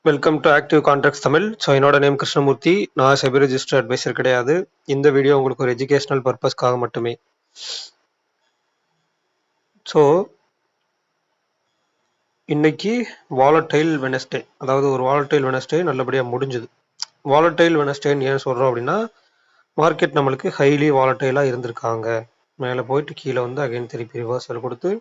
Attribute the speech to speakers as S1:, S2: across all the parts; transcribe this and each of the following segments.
S1: Welcome to active contracts Tamil. So என்னோட name Krishnamurthy. நான் SEBI register advisor கிடையாது. இந்த வீடியோ உங்களுக்கு ஒரு எஜுகேஷனல் பர்பஸ்க்காக மட்டுமே. ஸோ இன்னைக்கு வாலட்டைல் வெனஸ்டே, அதாவது ஒரு வாலட்டைல் வெனஸ்டே நல்லபடியாக முடிஞ்சுது. வாலட்டைல் வெனஸ்டேன்னு ஏன் சொல்கிறோம் அப்படின்னா, மார்க்கெட் நம்மளுக்கு ஹைலி வாலட்டைலாக இருந்திருக்காங்க. மேலே போயிட்டு கீழே வந்து அகைன் திருப்பி ரிவர்சல் கொடுத்து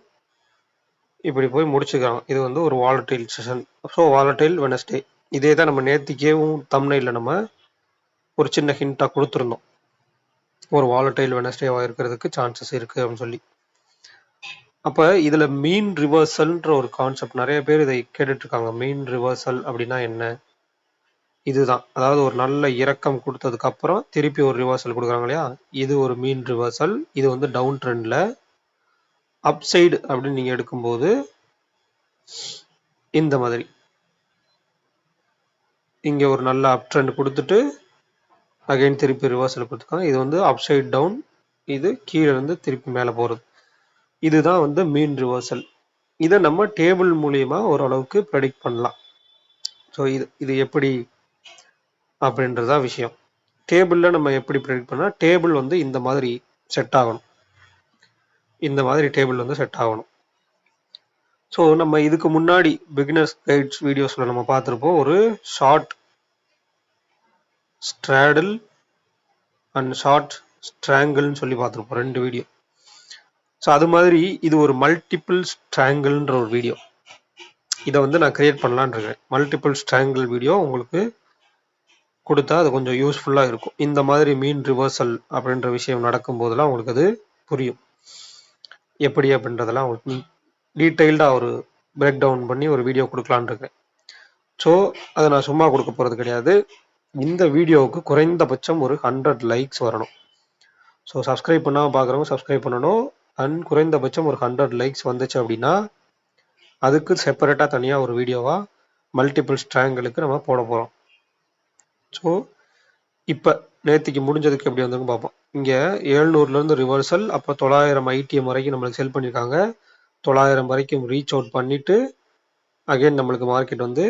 S1: இப்படி போய் முடிச்சுக்கிறாங்க. இது வந்து ஒரு volatile session. So volatile Wednesday இதே தான் நம்ம நேத்திக்கேவும் தம்ப்நெயில்ல நம்ம ஒரு சின்ன ஹிண்டாக கொடுத்துருந்தோம். ஒரு வாலட்டைல் வெனஸ்டேவாக இருக்கிறதுக்கு சான்சஸ் இருக்குது அப்படின்னு சொல்லி. அப்போ இதில் மீன் ரிவர்சல்ன்ற ஒரு கான்செப்ட் நிறைய பேர் இதை கேட்டுட்ருக்காங்க. மீன் ரிவர்சல் அப்படின்னா என்ன? இதுதான், அதாவது ஒரு நல்ல இறக்கம் கொடுத்ததுக்கப்புறம் திருப்பி ஒரு ரிவர்சல் கொடுக்குறாங்க இல்லையா, இது ஒரு மீன் ரிவர்சல். இது வந்து டவுன் ட்ரெண்டில் அப்சைடு அப்படின்னு நீங்கள் எடுக்கும்போது இந்த மாதிரி இங்கே ஒரு நல்ல அப் ட்ரெண்ட் கொடுத்துட்டு அகைன் திருப்பி ரிவர்சல் கொடுத்துருக்காங்க. இது வந்து அப்சைட் டவுன், இது கீழே இருந்து திருப்பி மேலே போகிறது. இதுதான் வந்து மீன் ரிவர்சல். இதை நம்ம டேபிள் மூலியமா ஓரளவுக்கு ப்ரெடிக்ட் பண்ணலாம். ஸோ இது எப்படி அப்படின்றதா விஷயம். டேபிளில் நம்ம எப்படி ப்ரெடிக்ட் பண்ணால், டேபிள் வந்து இந்த மாதிரி செட் ஆகணும். இந்த மாதிரி டேபிள் வந்து செட் ஆகணும். ஸோ நம்ம இதுக்கு முன்னாடி பிகினர்ஸ் கைட்ஸ் வீடியோஸில் நம்ம பார்த்துருப்போம், ஒரு ஷார்ட் ஸ்ட்ராடில் அண்ட் ஷார்ட் ஸ்ட்ராங்கிள்னு சொல்லி பார்த்துருப்போம், 2 வீடியோ. ஸோ அது மாதிரி இது ஒரு மல்டிபிள் ஸ்ட்ராங்கிள்ன்ற ஒரு வீடியோ. இதை வந்து நான் கிரியேட் பண்ணலான்னு இருக்கேன். மல்டிபிள் ஸ்ட்ராங்கிள் வீடியோ உங்களுக்கு கொடுத்தா அது கொஞ்சம் யூஸ்ஃபுல்லாக இருக்கும். இந்த மாதிரி மீன் ரிவர்சல் அப்படின்ற விஷயம் நடக்கும்போதெல்லாம் உங்களுக்கு அது புரியும் எப்படி அப்படின்றதெல்லாம் உங்களுக்கு டீட்டெயில்டாக ஒரு பிரேக் டவுன் பண்ணி ஒரு வீடியோ கொடுக்கலான் இருக்கேன். ஸோ அதை நான் சும்மா கொடுக்க போகிறது கிடையாது. இந்த வீடியோவுக்கு குறைந்தபட்சம் ஒரு 100 லைக்ஸ் வரணும். ஸோ சப்ஸ்கிரைப் பண்ணாமல் பார்க்குறவங்க சப்ஸ்கிரைப் பண்ணணும். அண்ட் குறைந்தபட்சம் ஒரு 100 லைக்ஸ் வந்துச்சு அப்படின்னா அதுக்கு செப்பரேட்டாக தனியாக ஒரு வீடியோவாக மல்டிபிள் ஸ்ட்ராங்கிளுக்கு நம்ம போட போகிறோம். ஸோ இப்போ நேற்றுக்கு முடிஞ்சதுக்கு எப்படி வந்துன்னு பார்ப்போம். இங்கே 700லேருந்து ரிவர்சல், அப்போ 900 ஐடிஎம் வரைக்கும் நம்மளுக்கு செல் பண்ணியிருக்காங்க. 900 வரைக்கும் ரீச் அவுட் பண்ணிவிட்டு அகைன் நம்மளுக்கு மார்க்கெட் வந்து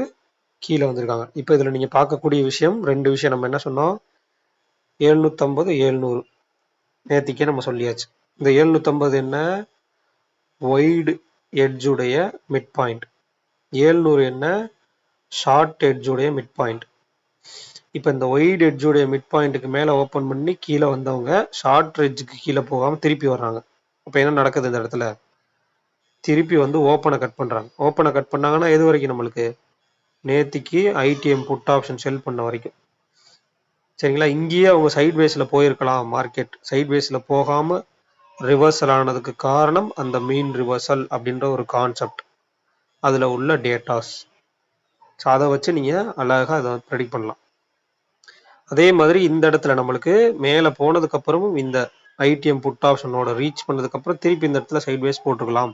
S1: கீழே வந்திருக்காங்க. இப்போ இதில் நீங்கள் பார்க்கக்கூடிய விஷயம் 2 விஷயம். நம்ம என்ன சொன்னோம், 750 700 நேற்றுக்கே நம்ம சொல்லியாச்சு. இந்த 750 என்ன, ஒய்டு எட்ஜுடைய மிட் பாயிண்ட். 700 என்ன, ஷார்ட் எட்ஜுடைய மிட் பாயிண்ட். இப்போ இந்த ஒய்டு எட்ஜுடைய மிட் பாயிண்ட்டுக்கு மேலே ஓப்பன் பண்ணி கீழே வந்தவங்க ஷார்ட் எட்ஜுக்கு கீழே போகாமல் திருப்பி வர்றாங்க. அப்போ என்ன நடக்குது, இந்த இடத்துல திருப்பி வந்து ஓப்பனை கட் பண்ணுறாங்க. ஓப்பனை கட் பண்ணாங்கன்னா எது வரைக்கும், நம்மளுக்கு நேத்திக்கு ஐடிஎம் புட் ஆப்ஷன் செல் பண்ண வரைக்கும். சரிங்களா, இங்கேயே அவங்க சைட் வேஸில் போயிருக்கலாம். மார்க்கெட் சைட் வேஸில் போகாமல் ரிவர்சல் ஆனதுக்கு காரணம் அந்த மீன் ரிவர்சல் அப்படின்ற ஒரு கான்செப்ட், அதில் உள்ள டேட்டாஸ். ஸோ அதை வச்சு நீங்கள் அழகாக அதை ப்ரெடிக்ட் பண்ணலாம். அதே மாதிரி இந்த இடத்துல நம்மளுக்கு மேலே போனதுக்கப்புறமும் இந்த ஐடிஎம் புட் ஆப்ஷனோட ரீச் பண்ணதுக்கப்புறம் திருப்பி இந்த இடத்துல சைட் வேஸ் போட்டிருக்கலாம்.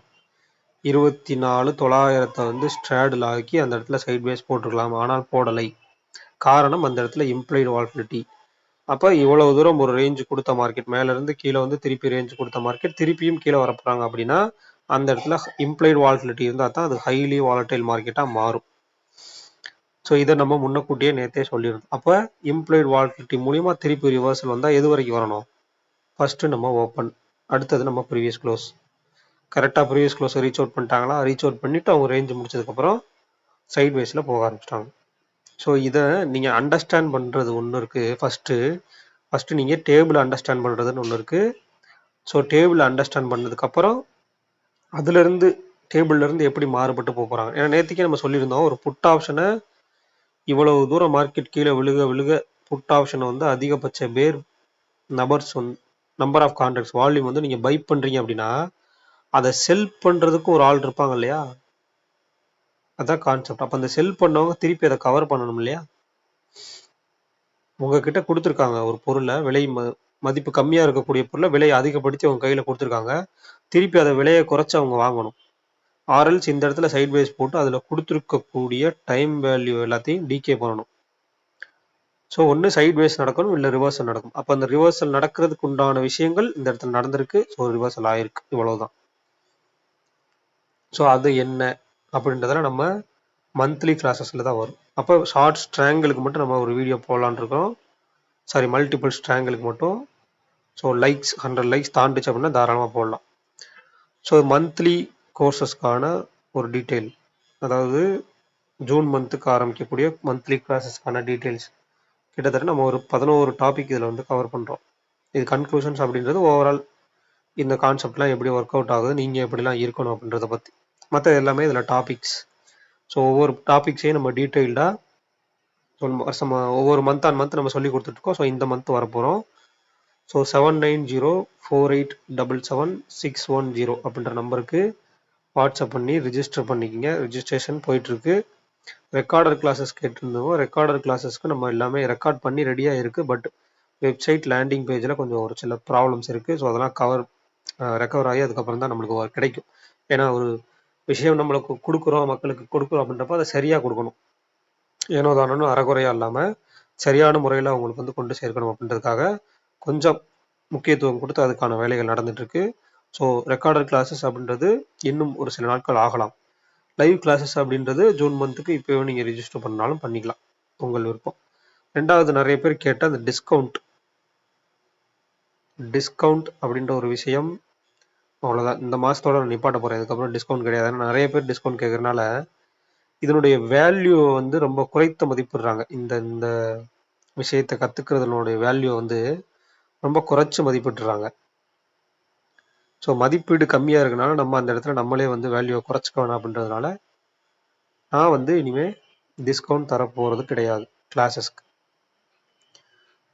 S1: 24,900 வந்து ஸ்ட்ராடில் ஆக்கி அந்த இடத்துல சைட் வேஸ் போட்டிருக்கலாம். ஆனால் போடலை. காரணம் அந்த இடத்துல இம்ப்ளைடு வால்டிலிட்டி. அப்போ இவ்வளவு தூரம் ஒரு ரேஞ்சு கொடுத்த மார்க்கெட், மேலேருந்து கீழே வந்து திருப்பி ரேஞ்சு கொடுத்த மார்க்கெட் திருப்பியும் கீழே வரப்போகிறாங்க அப்படின்னா அந்த இடத்துல இம்ப்ளைடு வால்டிலிட்டி இருந்தால் தான் அது ஹைலி வாலட்டைல் மார்க்கெட்டாக மாறும். ஸோ இதை நம்ம முன்னக்கூட்டியே நேற்றே சொல்லியிருந்தோம். அப்போ இம்ப்ளைடு வால்டிலிட்டி மூலிமா திருப்பி ரிவர்சல் வந்தால் எது வரைக்கும் வரணும், ஃபஸ்ட்டு நம்ம ஓப்பன், அடுத்தது நம்ம ப்ரீவியஸ் க்ளோஸ். கரெக்டாக ப்ரீவியஸ் க்ளோஸை ரீச் அவுட் பண்ணிட்டாங்களா, ரீச் அவுட் பண்ணிவிட்டு அவங்க ரேஞ்சு முடிச்சதுக்கப்புறம் சைட் வேஸில் போக ஆரம்பிச்சிட்டாங்க. ஸோ இதை நீங்கள் அண்டர்ஸ்டாண்ட் பண்ணுறது ஒன்று இருக்குது. ஃபஸ்ட்டு நீங்கள் டேபிள் அண்டர்ஸ்டாண்ட் பண்ணுறதுன்னு ஒன்று இருக்குது. ஸோ டேபிள் அண்டர்ஸ்டாண்ட் பண்ணதுக்கப்புறம் அதுலேருந்து டேபிள்லேருந்து எப்படி மாறுபட்டு போகிறாங்க. ஏன்னா நேற்றுக்கே நம்ம சொல்லியிருந்தோம், ஒரு புட் ஆப்ஷனை இவ்வளவு தூரம் மார்க்கெட் கீழே விழுக புட் ஆப்ஷனை வந்து அதிகபட்ச பேர் நபர்ஸ் வந்து நம்பர் ஆஃப் கான்ட்ராக்ட்ஸ் வால்யூம் வந்து நீங்கள் பை பண்ணுறீங்க அப்படின்னா அதை செல் பண்ணுறதுக்கு ஒரு ஆள் இருப்பாங்க இல்லையா, அதான் கான்செப்ட். அப்போ அந்த செல் பண்ணவங்க திருப்பி அதை கவர் பண்ணணும் இல்லையா. உங்ககிட்ட கொடுத்துருக்காங்க ஒரு பொருளை, விலை மதிப்பு கம்மியாக இருக்கக்கூடிய பொருளை விலையை அதிகப்படுத்தி அவங்க கையில் கொடுத்துருக்காங்க, திருப்பி அதை விலையை குறைச்சி அவங்க வாங்கணும். ஆர்எல்ஸ் இந்த இடத்துல சைட் வைஸ் போட்டு அதில் கொடுத்துருக்கக்கூடிய டைம் வேல்யூ எல்லாத்தையும் டிகே பண்ணணும். ஸோ ஒன்று சைட் வேஸ் நடக்கணும், இல்லை ரிவர்சல் நடக்கும். அப்போ அந்த ரிவர்சல் நடக்கிறதுக்கு உண்டான விஷயங்கள் இந்த இடத்துல நடந்திருக்கு. ஸோ ரிவர்சல் ஆயிருக்கு, இவ்வளவுதான். ஸோ அது என்ன அப்படின்றத நம்ம மந்த்லி கிளாஸஸில் தான் வரும். அப்போ ஷார்ட் ஸ்ட்ராங்கிளுக்கு மட்டும் நம்ம ஒரு வீடியோ போடலான்னு இருக்கோம். சாரி, மல்டிபிள் ஸ்ட்ராங்கிளுக்கு மட்டும். ஸோ லைக்ஸ் 100 லைக்ஸ் தாண்டுச்சு அப்படின்னா தாராளமாக போடலாம். ஸோ மந்த்லி கோர்சஸ்க்கான ஒரு டீட்டெயில், அதாவது ஜூன் மந்த்துக்கு ஆரம்பிக்கக்கூடிய மந்த்லி கிளாஸஸ்க்கான டீட்டெயில்ஸ் கிட்டத்தட்ட நம்ம ஒரு 11 டாபிக் இதில் வந்து கவர் பண்ணுறோம். இது கன்க்ளூஷன்ஸ் அப்படின்றது ஓவரால் இந்த கான்செப்ட்லாம் எப்படி ஒர்க் அவுட் ஆகுது, நீங்கள் எப்படிலாம் இருக்கணும் அப்படின்றத பற்றி. மற்ற எல்லாமே இதில் டாபிக்ஸ். ஸோ ஒவ்வொரு டாபிக்ஸையும் நம்ம டீட்டெயில்டாக ஒவ்வொரு மந்த் ஆன் மந்த் நம்ம சொல்லி கொடுத்துட்ருக்கோம். ஸோ இந்த மந்த் வரப்போகிறோம். ஸோ 7904877610 அப்படின்ற நம்பருக்கு வாட்ஸ்அப் பண்ணி ரிஜிஸ்டர் பண்ணிக்கிங்க. ரிஜிஸ்ட்ரேஷன் போயிட்டுருக்கு. ரெக்கார்டர் கிளாஸஸ் கேட்டிருந்தோம். ரெக்கார்டர் கிளாஸஸ்க்கு நம்ம எல்லாமே ரெக்கார்ட் பண்ணி ரெடியாக இருக்குது. பட் வெப்சைட் லேண்டிங் பேஜில் கொஞ்சம் ஒரு சில ப்ராப்ளம்ஸ் இருக்குது. ஸோ அதெல்லாம் ரெக்கவர் ஆகி அதுக்கப்புறம் தான் நம்மளுக்கு கிடைக்கும். ஏன்னா ஒரு விஷயம் நம்மளுக்கு கொடுக்குறோம், மக்களுக்கு கொடுக்குறோம் அப்படின்றப்ப அதை சரியாக கொடுக்கணும். ஏனோ தானோ அறகுறையாக இல்லாமல் சரியான முறையில் அவங்களுக்கு வந்து கொண்டு சேர்க்கணும் அப்படின்றதுக்காக கொஞ்சம் முக்கியத்துவம் கொடுத்து அதுக்கான வேலைகள் நடந்துட்டுருக்கு. ஸோ ரெக்கார்டர் கிளாஸஸ் அப்படின்றது இன்னும் ஒரு சில நாட்கள் ஆகலாம். லைவ் கிளாஸஸ் அப்படின்றது ஜூன் மந்த்துக்கு இப்போவே நீங்கள் ரிஜிஸ்டர் பண்ணாலும் பண்ணிக்கலாம், உங்கள் விருப்பம். ரெண்டாவது, நிறைய பேர் கேட்ட அந்த டிஸ்கவுண்ட் அப்படின்ற ஒரு விஷயம் அவ்வளோதான். இந்த மாதத்தோட நான் நிப்பாட்ட போகிறேன். இதுக்கப்புறம் டிஸ்கவுண்ட் கிடையாது. நிறைய பேர் டிஸ்கவுண்ட் கேட்குறதுனால இதனுடைய வேல்யூ வந்து ரொம்ப குறைத்த மதிப்பிடுறாங்க. இந்த விஷயத்தை கற்றுக்கிறதுனுடைய வேல்யூ வந்து ரொம்ப குறைச்சி மதிப்பிட்டுறாங்க. ஸோ மதிப்பீடு கம்மியாக இருக்கனால நம்ம அந்த இடத்துல நம்மளே வந்து வேல்யூவை குறைச்சிக்க வேணாம் அப்படின்றதுனால நான் வந்து இனிமேல் டிஸ்கவுண்ட் தரப்போகிறது கிடையாது கிளாஸஸ்க்கு.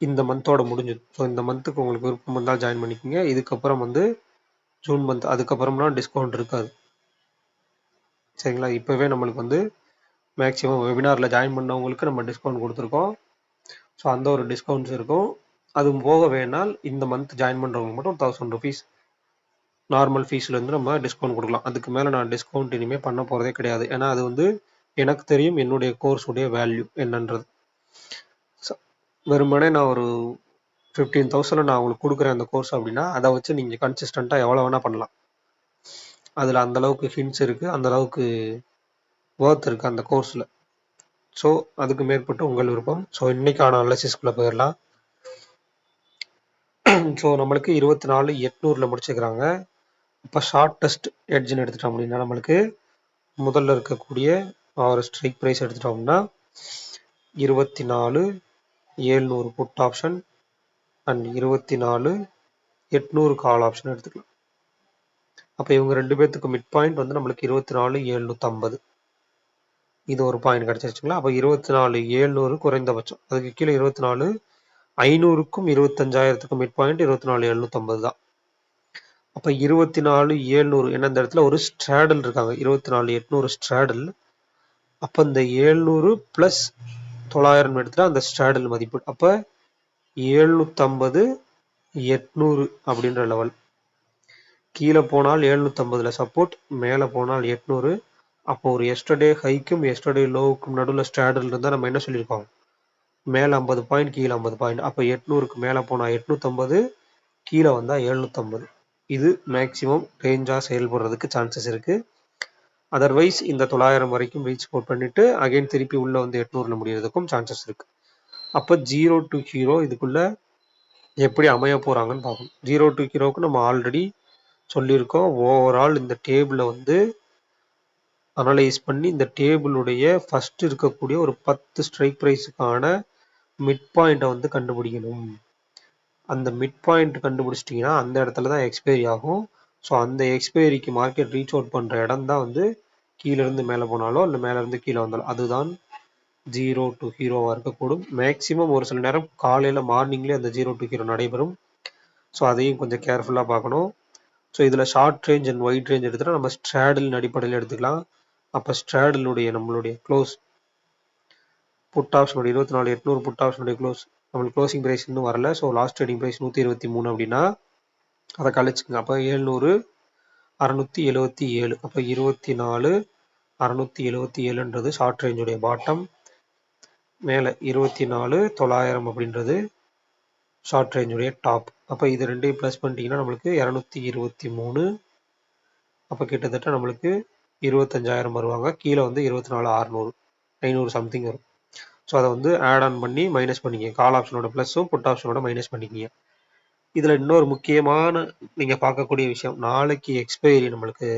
S1: இந்த மந்தோட முடிஞ்சுது. ஸோ இந்த மந்த்துக்கு உங்களுக்கு விருப்பம் வந்தால் ஜாயின் பண்ணிக்கோங்க. இதுக்கப்புறம் வந்து ஜூன் மந்த், அதுக்கப்புறம்லாம் டிஸ்கவுண்ட் இருக்காது, சரிங்களா? இப்போவே நம்மளுக்கு வந்து மேக்ஸிமம் வெபினாரில் ஜாயின் பண்ணவங்களுக்கு நம்ம டிஸ்கவுண்ட் கொடுத்துருக்கோம். ஸோ அந்த ஒரு டிஸ்கவுண்ட்ஸ் இருக்கும். அது போக வேணால் இந்த மந்த் ஜாயின் பண்ணுறவங்களுக்கு மட்டும் 1000 rupees நார்மல் ஃபீஸ்லேருந்து நம்ம டிஸ்கவுண்ட் கொடுக்கலாம். அதுக்கு மேலே நான் டிஸ்கவுண்ட் இனிமேல் பண்ண போகிறதே கிடையாது. ஏன்னா அது வந்து எனக்கு தெரியும் என்னுடைய கோர்ஸுடைய வேல்யூ என்னன்றது. வெறுமனே நான் ஒரு 15,000 நான் உங்களுக்கு கொடுக்குறேன் அந்த கோர்ஸ் அப்படின்னா அதை வச்சு நீங்கள் கன்சிஸ்டண்ட்டாக எவ்வளோ வேணால் பண்ணலாம். அதில் அந்தளவுக்கு ஹிண்ட்ஸ் இருக்குது, அந்தளவுக்கு ஒர்த் இருக்குது அந்த கோர்ஸில். ஸோ அதுக்கு மேற்பட்டு உங்கள் விருப்பம். ஸோ இன்னைக்கான அனாலிசிஸ்குள்ளே போயிடலாம். ஸோ நம்மளுக்கு 24,800 முடிச்சுக்கிறாங்க. இப்போ ஷார்ட்டஸ்ட் எட்ஜ்னு எடுத்துட்டோம் அப்படின்னா நம்மளுக்கு முதல்ல இருக்கக்கூடிய ஒரு ஸ்ட்ரைக் ப்ரைஸ் எடுத்துட்டோம்னா 24,700 put option and 24,800 call option எடுத்துக்கலாம். அப்போ இவங்க ரெண்டு பேர்த்துக்கு மிட் பாயிண்ட் வந்து நம்மளுக்கு 24,750. இது ஒரு பாயிண்ட் கிடச்சிருச்சுங்களா? அப்போ 24,700 குறைந்தபட்சம். அதுக்கு கீழே 24,500க்கும் 25,000க்கும் மிட் பாயிண்ட் 24,750 தான். அப்போ 24,700 என்ன, இந்த இடத்துல ஒரு ஸ்ட்ராடல் இருக்காங்க, 24,800 ஸ்ட்ராடல். அப்போ இந்த 700 + 900 எடுத்துட்டா அந்த ஸ்ட்ராடல் மதிப்பு. அப்போ 750, 800 அப்படின்ற லெவல். கீழே போனால் 750ல சப்போர்ட், மேலே போனால் 800. அப்போ ஒரு எஸ்டர்டே ஹைக்கும் எஸ்டர்டே லோவுக்கும் நடுவில் ஸ்ட்ராடல் இருந்தால் நம்ம என்ன சொல்லியிருக்கோம், மேலே 50 பாயிண்ட் கீழே 50 பாயிண்ட். அப்போ 800க்கு மேலே போனால் 850, கீழே வந்தால் 750. இது மேக்ஸிமம் ரேஞ்சாக செயல்படுறதுக்கு சான்சஸ் இருக்குது. அதர்வைஸ் இந்த 900 வரைக்கும் ரீச் அவுட் பண்ணிவிட்டு அகைன் திருப்பி உள்ளே வந்து 800ல் முடியறதுக்கும் சான்சஸ் இருக்குது. அப்போ 0 to hero இதுக்குள்ளே எப்படி அமைய போகிறாங்கன்னு பார்க்கணும். 0 to heroக்கு நம்ம ஆல்ரெடி சொல்லியிருக்கோம். ஓவரால் இந்த டேபிளை வந்து அனலைஸ் பண்ணி இந்த டேபிளுடைய ஃபர்ஸ்ட் இருக்கக்கூடிய ஒரு 10 ஸ்ட்ரைக் ப்ரைஸுக்கான மிட் பாயிண்ட்டை வந்து கண்டுபிடிக்கணும். அந்த மிட் பாயிண்ட் கண்டுபிடிச்சிட்டிங்கன்னா அந்த இடத்துல தான் எக்ஸ்பைரி ஆகும். ஸோ அந்த எக்ஸ்பைரிக்கு மார்க்கெட் ரீச் அவுட் பண்ணுற இடம் தான் வந்து கீழேருந்து மேலே போனாலோ இல்லை மேலேருந்து கீழே வந்தாலோ அதுதான் 0 to ஹீரோவாக இருக்கக்கூடும். மேக்ஸிமம் ஒரு சில நேரம் காலையில் மார்னிங்லேயே அந்த 0 to ஹீரோ நடைபெறும். ஸோ அதையும் கொஞ்சம் கேர்ஃபுல்லாக பார்க்கணும். ஸோ இதில் short range and white range எடுத்துகிட்டா நம்ம ஸ்ட்ராடலின் அடிப்படையில் எடுத்துக்கலாம். அப்போ ஸ்ட்ராடலுடைய நம்மளுடைய க்ளோஸ் புட் ஆப்ஷனுடைய 24,800 புட் ஆப்ஷனுடைய க்ளோஸ் நம்மளுக்கு க்ளோசிங் ப்ரைஸ் இன்னும் வரல. ஸோ லாஸ்ட் ட்ரேடிங் ப்ரைஸ் 123 அப்படின்னா அதை கழிச்சுங்க. அப்போ 700,677. அப்போ 24,677ன்றது ஷார்ட் ரேஞ்சுடைய பாட்டம். மேலே 24,900 அப்படின்றது ஷார்ட் ரேஞ்சுடைய டாப். அப்போ இது ரெண்டையும் ப்ளஸ் பண்ணிட்டீங்கன்னா நம்மளுக்கு 223. அப்போ கிட்டத்தட்ட நம்மளுக்கு 25,000 வருவாங்க. கீழே வந்து 24,600 500 சம்திங் வரும். ஸோ அதை வந்து ஆட் ஆன் பண்ணி மைனஸ் பண்ணிக்கிங்க. கால் ஆப்ஷனோட ப்ளஸும் புட் ஆப்ஷனோட மைனஸ் பண்ணிக்கிங்க. இதில் இன்னொரு முக்கியமான நீங்கள் பார்க்கக்கூடிய விஷயம், நாளைக்கு எக்ஸ்பைரி நம்மளுக்கு.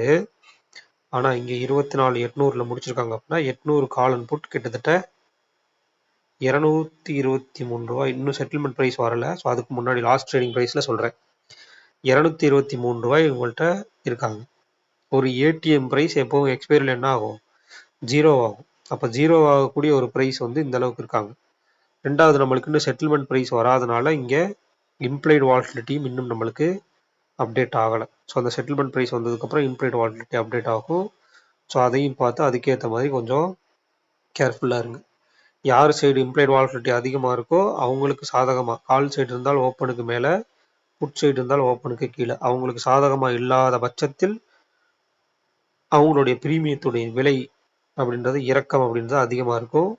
S1: ஆனால் இங்கே 24,800 முடிச்சிருக்காங்க அப்படின்னா 800 கால் அண்ட் புட் கிட்டத்தட்ட 223 ரூபாய். இன்னும் செட்டில்மெண்ட் ப்ரைஸ் வரல. ஸோ அதுக்கு முன்னாடி லாஸ்ட் ட்ரேடிங் ப்ரைஸில் சொல்கிறேன். 223 ரூபாய் உங்கள்கிட்ட இருக்காங்க. ஒரு ஏடிஎம் ப்ரைஸ் எப்போவும் எக்ஸ்பைரியில் என்ன ஆகும்? 0 ஆகும். அப்போ 0 ஆகக்கூடிய ஒரு ப்ரைஸ் வந்து இந்த அளவுக்கு இருக்காங்க. ரெண்டாவது, நம்மளுக்கு இன்னும் செட்டில்மெண்ட் ப்ரைஸ் வராதனால இங்கே இம்ப்ளைடு வாலட்டிலிட்டியும் இன்னும் நம்மளுக்கு அப்டேட் ஆகலை. ஸோ அந்த செட்டில்மெண்ட் ப்ரைஸ் வந்ததுக்கப்புறம் இம்ப்ளைடு வாலட்டிலிட்டி அப்டேட் ஆகும். ஸோ அதையும் பார்த்து அதுக்கேற்ற மாதிரி கொஞ்சம் கேர்ஃபுல்லாக இருங்க. யார் சைடு இம்ப்ளைடு வாலட்டிலிட்டி அதிகமாக இருக்கோ அவங்களுக்கு சாதகமாக, கால் சைடு இருந்தால் ஓப்பனுக்கு மேலே, புட் சைடு இருந்தால் ஓப்பனுக்கு கீழே, அவங்களுக்கு சாதகமாக இல்லாத பட்சத்தில் அவங்களுடைய பிரீமியத்துடைய விலை அப்படின்றது, இறக்கம் அப்படின்றது அதிகமாக இருக்கும்.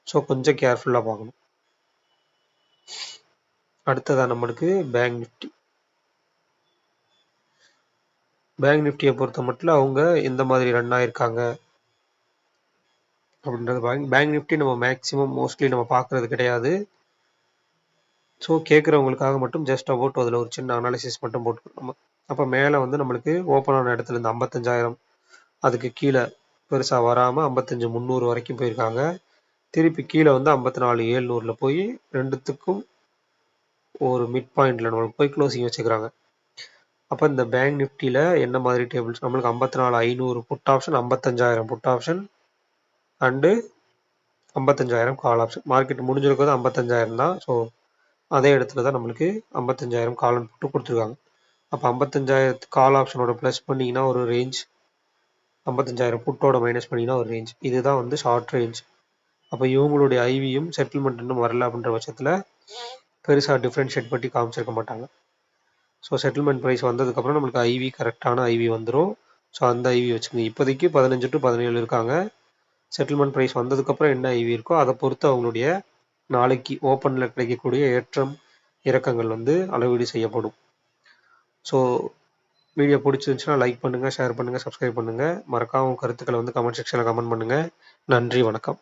S1: ஸோ கொஞ்சம் கேர்ஃபுல்லாக பார்க்கணும். அடுத்ததான் நம்மளுக்கு பேங்க் நிஃப்டி. பேங்க் நிஃப்டியை பொறுத்த மட்டும் அவங்க எந்த மாதிரி ரன் ஆயிருக்காங்க அப்படின்றது பேங்க் நிஃப்டி நம்ம மேக்ஸிமம் மோஸ்ட்லி நம்ம பார்க்கறது கிடையாது. ஸோ கேட்குறவங்களுக்காக மட்டும் ஜஸ்ட் அபவுட் அதில் ஒரு சின்ன அனாலிசிஸ் மட்டும் போட்டுக்கணும். அப்போ மேலே வந்து நம்மளுக்கு ஓப்பன் ஆன இடத்துல இருந்து 55,000 அதுக்கு கீழே பெருசாக வராமல் 55,300 வரைக்கும் போயிருக்காங்க. திருப்பி கீழே வந்து 54,700 போய் ரெண்டுத்துக்கும் ஒரு மிட் பாயிண்டில் நம்மளுக்கு போய் க்ளோசிங் வச்சுக்கிறாங்க. அப்போ இந்த பேங்க் நிஃப்டியில் என்ன மாதிரி டேபிள்ஸ் நம்மளுக்கு 54,500 put option, 55,000 put option and 55,000 call option. Market முடிஞ்சிருக்கிறது 55,000 தான். ஸோ அதே இடத்துல தான் நம்மளுக்கு 55,000 கால் அண்ட் புட்டு கொடுத்துருக்காங்க. அப்போ 55,000 கால் ஆப்ஷனோட ப்ளஸ் பண்ணிங்கன்னா ஒரு ரேஞ்ச், 55,000 புட்டோட மைனஸ் பண்ணிங்கன்னா ஒரு ரேஞ்ச். இதுதான் வந்து ஷார்ட் ரேஞ்ச். அப்போ இவங்களுடைய ஐவியும் செட்டில்மெண்ட் இன்னும் வரல அப்படின்ற பட்சத்தில் பெருசாக டிஃப்ரென்ஷியேட் பண்ணி காமிச்சிருக்க மாட்டாங்க. ஸோ செட்டில்மெண்ட் ப்ரைஸ் வந்ததுக்கப்புறம் நம்மளுக்கு ஐவி கரெக்டான ஐவி வந்துடும். ஸோ அந்த ஐவி வச்சுக்கோங்க. இப்போதைக்கு 15 to 17 இருக்காங்க. செட்டில்மெண்ட் ப்ரைஸ் வந்ததுக்கப்புறம் என்ன ஐவி இருக்கோ அதை பொறுத்து அவங்களுடைய நாளைக்கு ஓப்பனில் கிடைக்கக்கூடிய ஏற்றம் இறக்கங்கள் வந்து அளவீடு செய்யப்படும். ஸோ வீடியோ பிடிச்சிருந்துச்சுன்னா லைக் பண்ணுங்கள், ஷேர் பண்ணுங்கள், சப்ஸ்கிரைப் பண்ணுங்கள். மறக்காம கருத்துக்களை வந்து கமெண்ட் செக்ஷனில் கமெண்ட் பண்ணுங்கள். நன்றி, வணக்கம்.